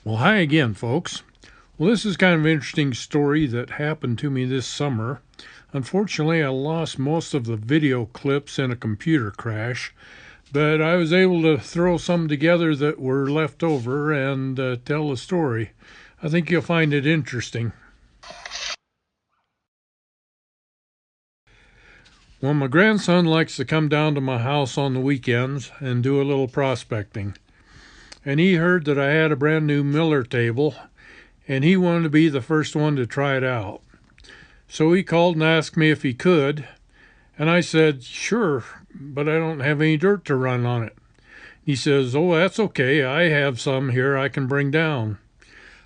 Well, hi again, folks. Well, this is kind of an interesting story that happened to me this summer. Unfortunately, I lost most of the video clips in a computer crash, but I was able to throw some together that were left over and tell the story. I think you'll find it interesting. Well, my grandson likes to come down to my house on the weekends and do a little prospecting. And he heard that I had a brand new Miller table, and he wanted to be the first one to try it out. So he called and asked me if he could, and I said, sure, but I don't have any dirt to run on it. He says, oh, that's okay. I have some here I can bring down.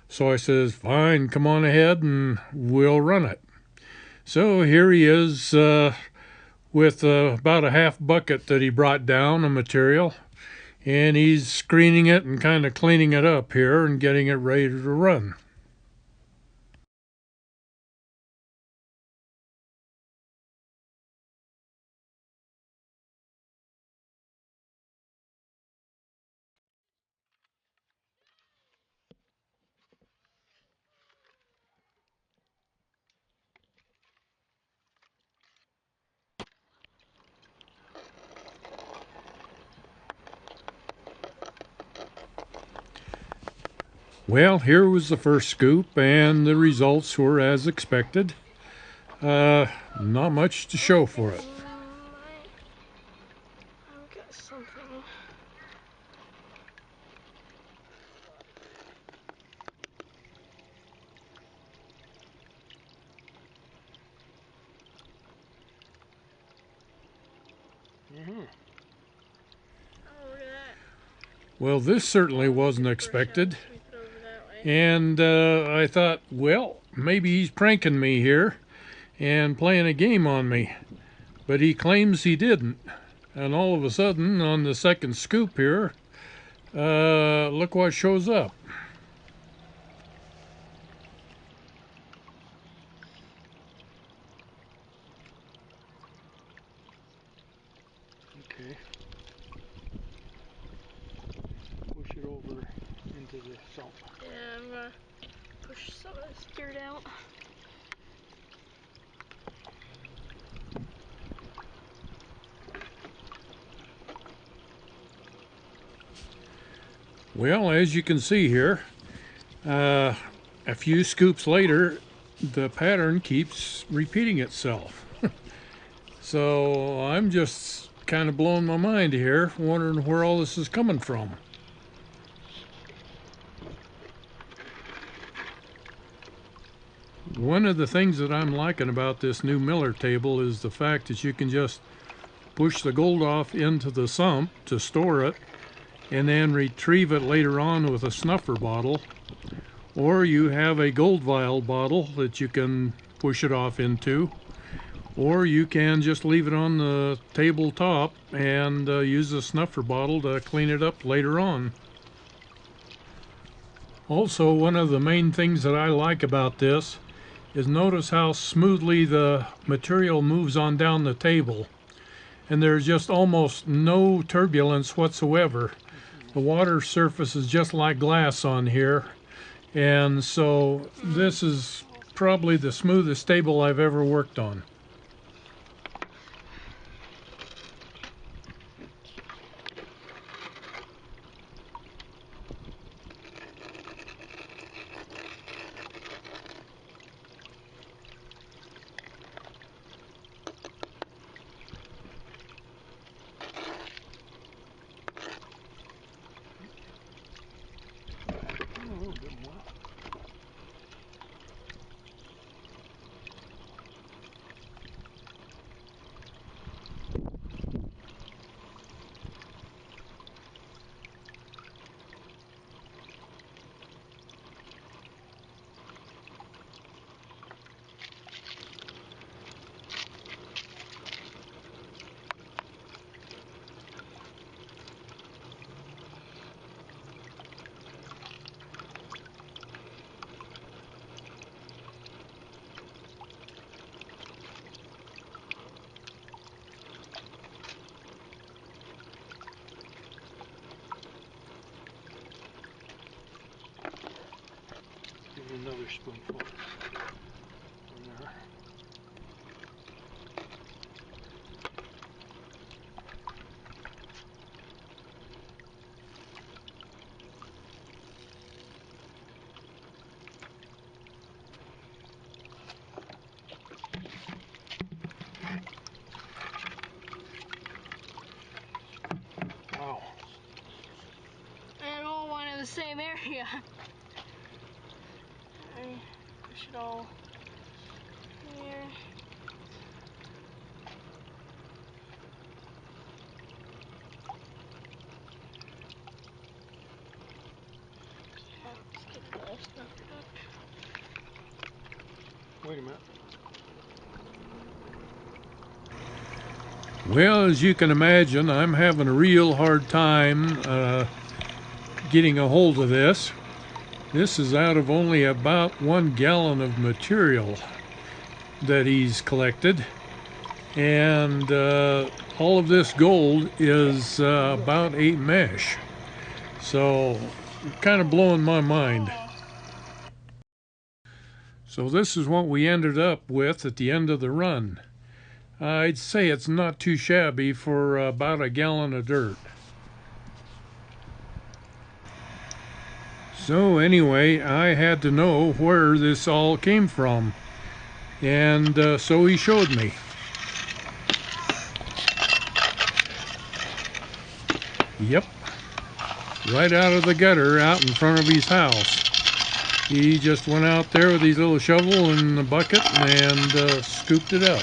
So I says, fine, come on ahead and we'll run it. So here he is with about a half bucket that he brought down of material, and he's screening it and kind of cleaning it up here and getting it ready to run. Well, here was the first scoop, and the results were as expected. Not much to show for it. I've got something. Mm-hmm. Oh, look at that. Well, this certainly wasn't expected. And I thought, well, maybe he's pranking me here and playing a game on me. But he claims he didn't. And all of a sudden, on the second scoop here, look what shows up. Okay. Push it over into the salt. Yeah, I'm gonna push some of this dirt out. Well, as you can see here, a few scoops later, the pattern keeps repeating itself. So I'm just kind of blowing my mind here, wondering where all this is coming from. One of the things that I'm liking about this new Miller table is the fact that you can just push the gold off into the sump to store it and then retrieve it later on with a snuffer bottle, or you have a gold vial bottle that you can push it off into, or you can just leave it on the tabletop and use a snuffer bottle to clean it up later on. Also, one of the main things that I like about this is notice how smoothly the material moves on down the table, and there's just almost no turbulence whatsoever. The water surface is just like glass on here, and so this is probably the smoothest table I've ever worked on. A little bit more. Another spoonful in there. Wow. And all one in the same area. Push it all here. Let's get it all stuffed up. Wait a minute. Well, as you can imagine, I'm having a real hard time getting a hold of this. This is out of only about 1 gallon of material that he's collected. And all of this gold is about 8 mesh. So, kind of blowing my mind. So this is what we ended up with at the end of the run. I'd say it's not too shabby for about 1 gallon of dirt. So anyway, I had to know where this all came from. And so he showed me. Yep, right out of the gutter out in front of his house. He just went out there with his little shovel and a bucket and scooped it up.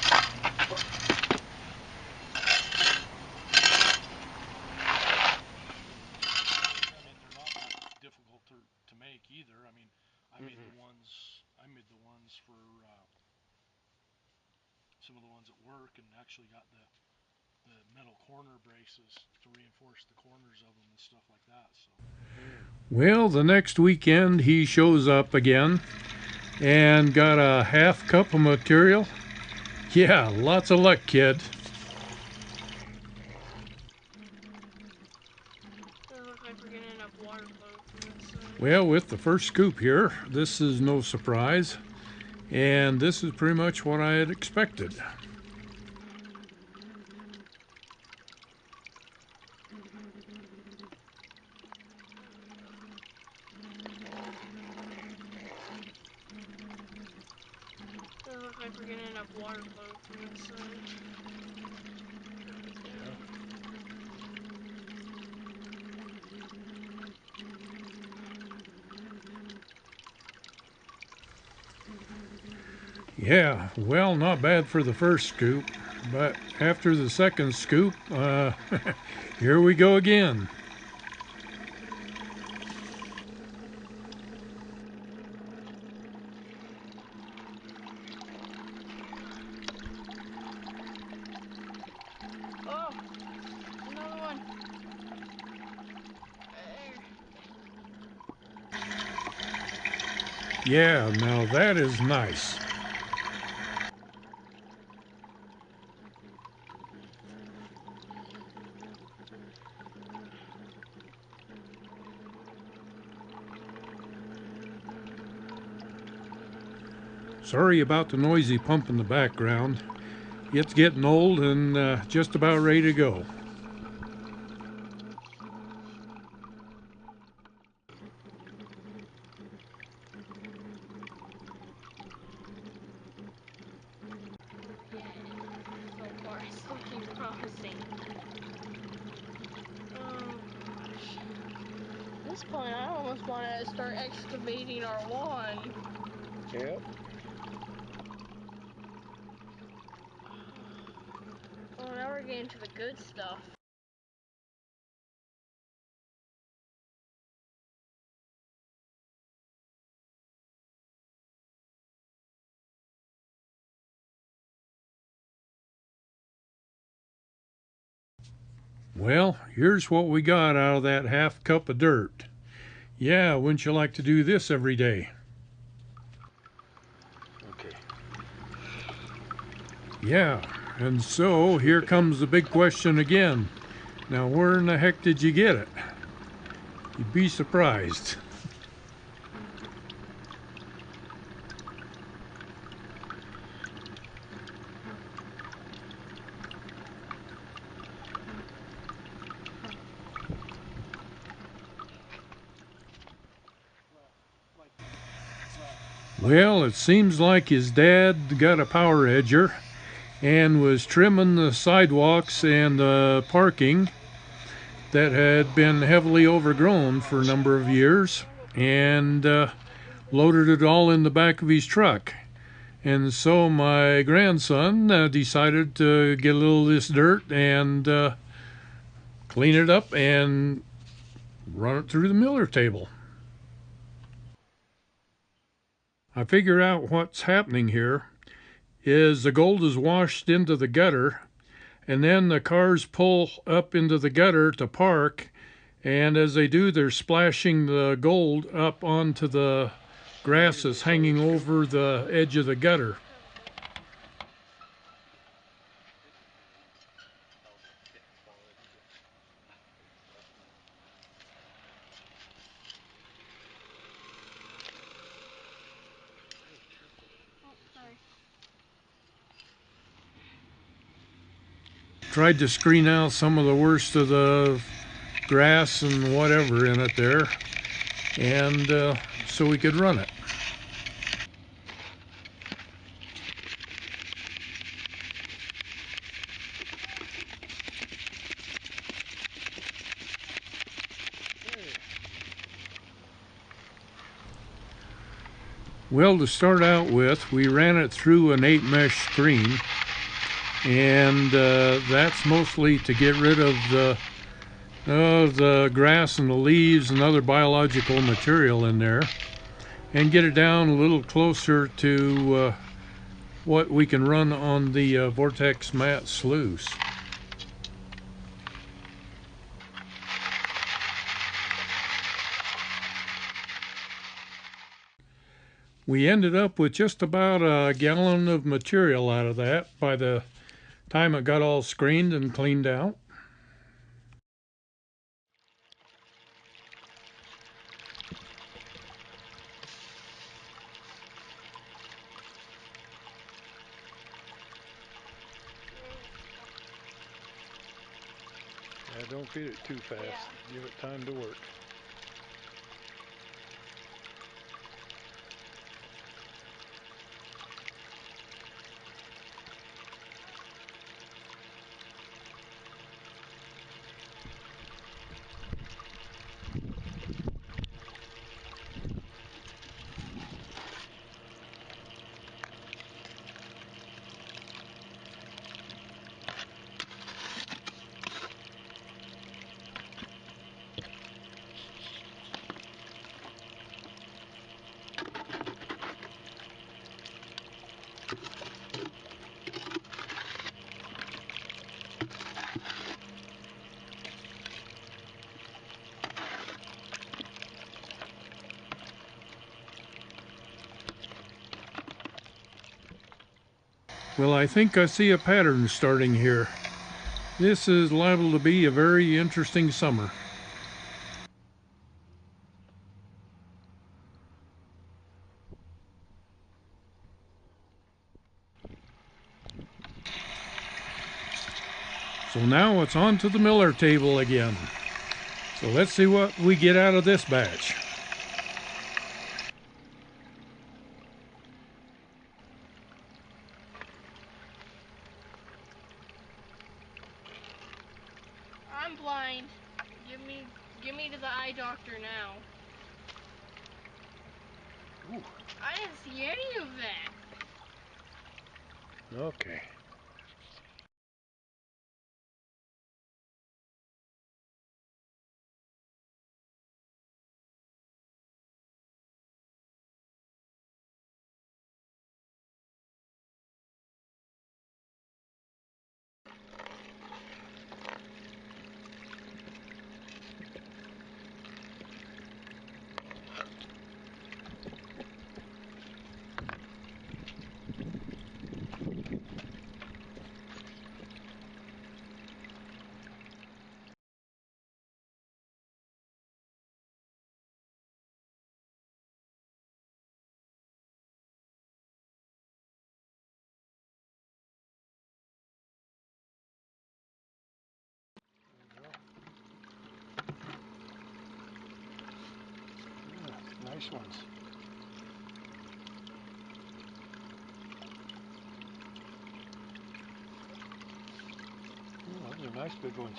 Difficult to make either. I mean, I made the ones for some of the ones at work, and actually got the metal corner braces to reinforce the corners of them and stuff like that. So. Well, the next weekend he shows up again and got a half cup of material. Yeah, lots of luck, kid. Well, with the first scoop here, this is no surprise, and this is pretty much what I had expected. Doesn't look like we're getting enough water flow from this side. Yeah, well, not bad for the first scoop, but after the second scoop, here we go again. Oh, another one. Yeah, now that is nice. Sorry about the noisy pump in the background. It's getting old and just about ready to go. So far, it's looking promising. Oh gosh. At this point, I almost want to start excavating our lawn. Yep. Oh, now we're getting to the good stuff. Well, here's what we got out of that half cup of dirt. Yeah, wouldn't you like to do this every day? Okay. Yeah, and so here comes the big question again. Now, where in the heck did you get it? You'd be surprised. Well, it seems like his dad got a power edger and was trimming the sidewalks and the parking that had been heavily overgrown for a number of years, and loaded it all in the back of his truck. And so my grandson decided to get a little of this dirt and clean it up and run it through the miller table. I figure out what's happening here is the gold is washed into the gutter, and then the cars pull up into the gutter to park, and as they do, they're splashing the gold up onto the grass that's hanging over the edge of the gutter. Tried to screen out some of the worst of the grass and whatever in it there, and so we could run it. Well, to start out with, we ran it through an 8-mesh screen, and that's mostly to get rid of the grass and the leaves and other biological material in there, and get it down a little closer to what we can run on the Vortex mat sluice. We ended up with just about a gallon of material out of that by the time it got all screened and cleaned out. Yeah, don't feed it too fast. Yeah. Give it time to work. Well, I think I see a pattern starting here. This is liable to be a very interesting summer. So now it's on to the miller table again. So let's see what we get out of this batch. I'm blind. Give me to the eye doctor now. Ooh. I didn't see any of that. Okay. Yeah, nice ones. Nice big ones.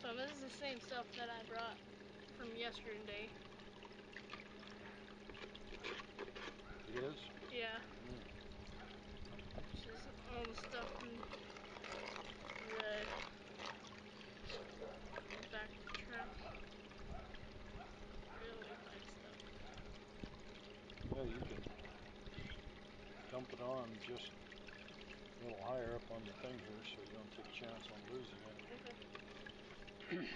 So this is the same stuff that I brought from yesterday. It is? Yeah. Which is all the stuff in the back of the truck. Really fine stuff. Yeah, you can dump it on just a little higher up on the thing here so you don't take a chance on losing it. Okay.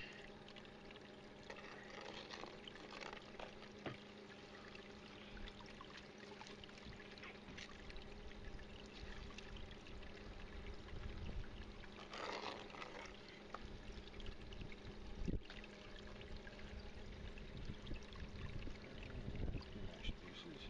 Nice pieces.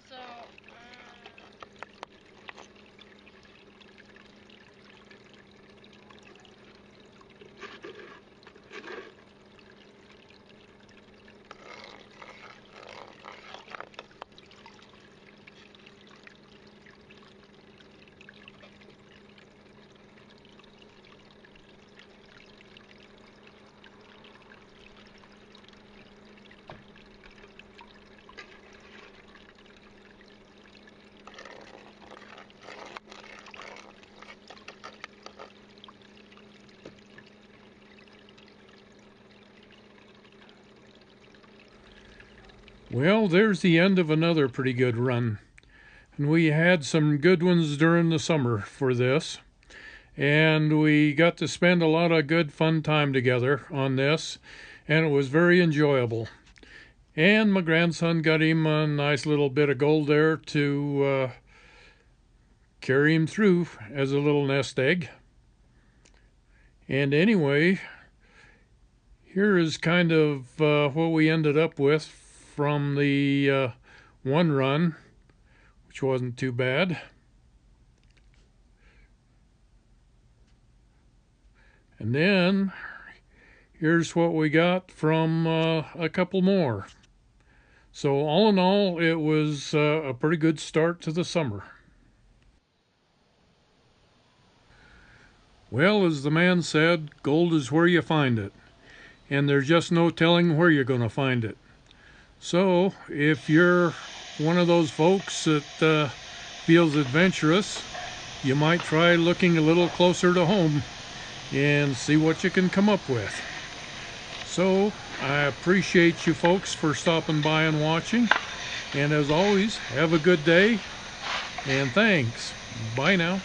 So, Well, there's the end of another pretty good run. And we had some good ones during the summer for this. And we got to spend a lot of good fun time together on this. And it was very enjoyable. And my grandson got him a nice little bit of gold there to carry him through as a little nest egg. And anyway, here is kind of what we ended up with from the one run, which wasn't too bad. And then here's what we got from a couple more. So all in all, it was a pretty good start to the summer. Well, as the man said, gold is where you find it. And there's just no telling where you're going to find it. So if you're one of those folks that feels adventurous, you might try looking a little closer to home and see what you can come up with. So I appreciate you folks for stopping by and watching. And as always, have a good day. And thanks. Bye now.